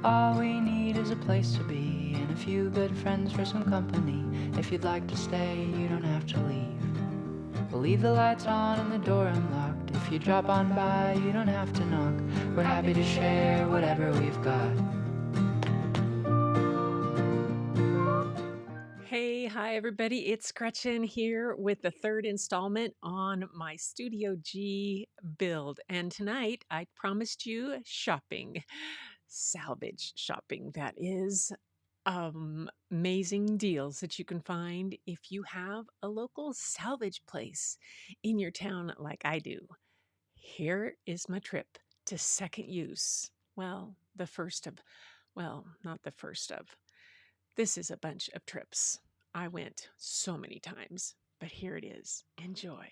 All we need is a place to be and a few good friends for some company. If you'd like to stay, you don't have to leave. We'll leave the lights on and the door unlocked. If you drop on by, you don't have to knock. We're happy to share whatever we've got. Hey, hi everybody. It's Gretchen here with the third installment on my Studio G build. And tonight I promised you shopping, salvage shopping. That is amazing deals that you can find if you have a local salvage place in your town like I do. Here is my trip to Second Use. Well, not the first of. This is a bunch of trips. I went so many times, but here it is. Enjoy.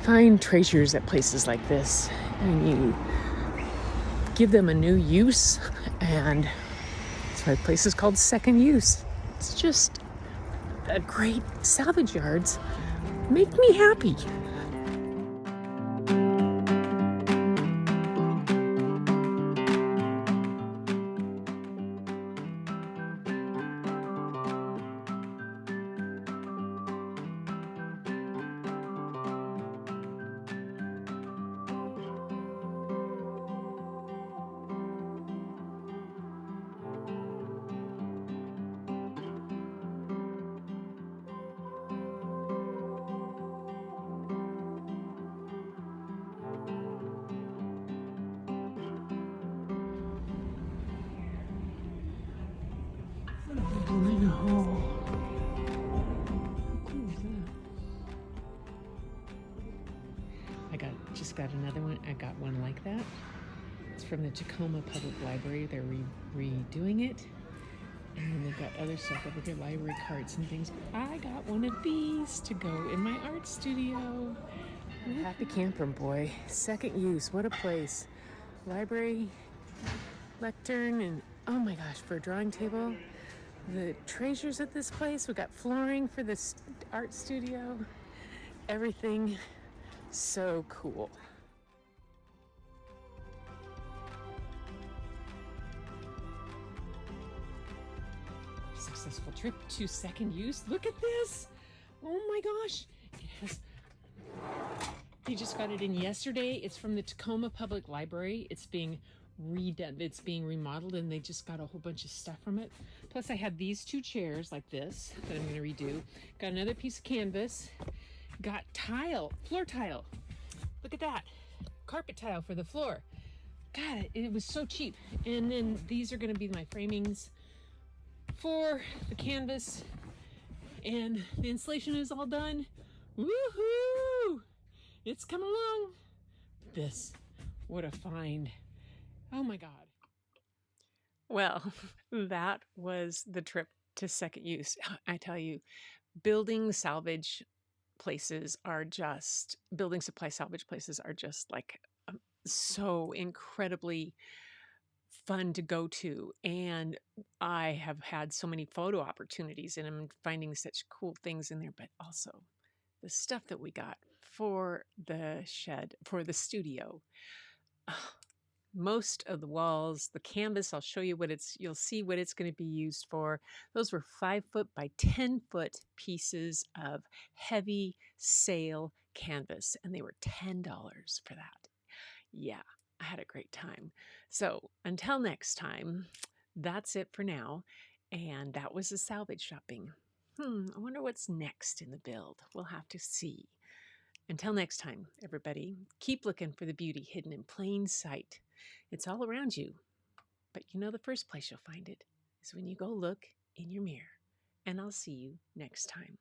Find treasures at places like this, and you give them a new use, and that's why the place is called Second Use. It's just a great salvage yards. Make me happy. Just got another one. I got one like that. It's from the Tacoma Public Library. They're redoing it. And they've got other stuff over here, library cards and things. I got one of these to go in my art studio. Happy camper, boy. Second Use, what a place. Library, lectern, and oh my gosh, for a drawing table. The treasures at this place. We got flooring for this art studio. Everything so cool. Successful trip to Second Use. Look at this. Oh my gosh. They just got it in yesterday. It's from the Tacoma Public Library. It's being redone. It's being remodeled, and they just got a whole bunch of stuff from it. Plus I had these two chairs like this that I'm going to redo. Got another piece of canvas. Got tile, floor tile. Look at that. Carpet tile for the floor. God, it was so cheap. And then these are going to be my framings for the canvas. And the installation is all done. Woohoo! It's coming along. This, what a find. Oh my God. Well, that was the trip to Second Use. I tell you, building supply salvage places are just like so incredibly fun to go to. And I have had so many photo opportunities, and I'm finding such cool things in there, but also the stuff that we got for the studio. Most of the walls, the canvas, I'll show you you'll see what it's going to be used for. Those were 5-foot by 10-foot pieces of heavy sail canvas, and they were $10 for that. Yeah, I had a great time. So until next time, that's it for now. And that was the salvage shopping. I wonder what's next in the build. We'll have to see. Until next time, everybody, keep looking for the beauty hidden in plain sight. It's all around you, but you know the first place you'll find it is when you go look in your mirror. And I'll see you next time.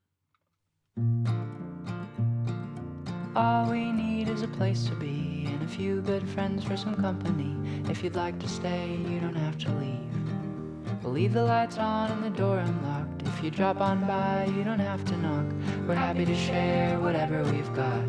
All we need is a place to be and a few good friends for some company. If you'd like to stay, you don't have to leave. We'll leave the lights on and the door unlocked. If you drop on by, you don't have to knock. We're happy to share whatever we've got.